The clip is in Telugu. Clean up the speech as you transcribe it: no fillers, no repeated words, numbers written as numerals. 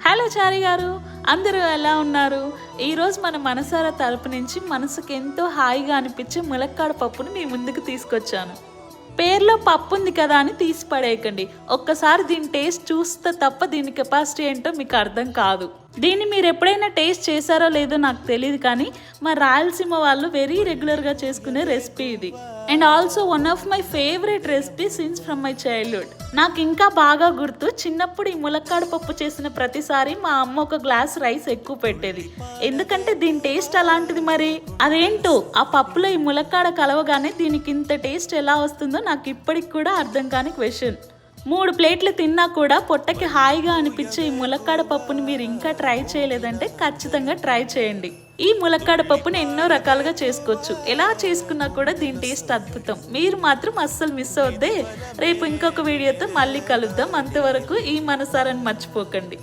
హలో చారి గారు, అందరూ ఎలా ఉన్నారు? ఈరోజు మన మనసారా తరపు నుంచి మనసుకు ఎంతో హాయిగా అనిపించే ములక్కాడ పప్పును మీ ముందుకు తీసుకొచ్చాను. పేర్లో పప్పు ఉంది కదా అని తీసి పడేయకండి. ఒక్కసారి దీని టేస్ట్ చూస్తే తప్ప దీని కెపాసిటీ ఏంటో మీకు అర్థం కాదు. దీన్ని మీరు ఎప్పుడైనా టేస్ట్ చేశారో లేదో నాకు తెలియదు, కానీ మా రాయలసీమ వాళ్ళు వెరీ రెగ్యులర్గా చేసుకునే రెసిపీ ఇది. And also one of my favourite recipe since from my childhood. నాకు ఇంకా బాగా గుర్తు, చిన్నప్పుడు ఈ ములక్కాడ పప్పు చేసిన ప్రతిసారి మా అమ్మ ఒక గ్లాస్ రైస్ ఎక్కువ పెట్టేది. ఎందుకంటే దీని టేస్ట్ అలాంటిది. మరి అదేంటో ఆ పప్పులో ఈ ములక్కాడ కలవగానే దీనికి ఇంత టేస్ట్ ఎలా వస్తుందో నాకు ఇప్పటికి కూడా అర్థం కాని క్వశ్చన్. 3 ప్లేట్లు తిన్నా కూడా పొట్టకి హాయిగా అనిపించే ఈ ములక్కాడ పప్పుని మీరు ఇంకా ట్రై చేయలేదంటే ఖచ్చితంగా ట్రై చేయండి. ఈ ములక్కాడ పప్పుని ఎన్నో రకాలుగా చేసుకోవచ్చు. ఎలా చేసుకున్నా కూడా దీని టేస్ట్ అద్భుతం. మీరు మాత్రం అస్సలు మిస్ అవద్దే. రేపు ఇంకొక వీడియోతో మళ్ళీ కలుద్దాం. అంతవరకు ఈ మనసారాన్ని మర్చిపోకండి.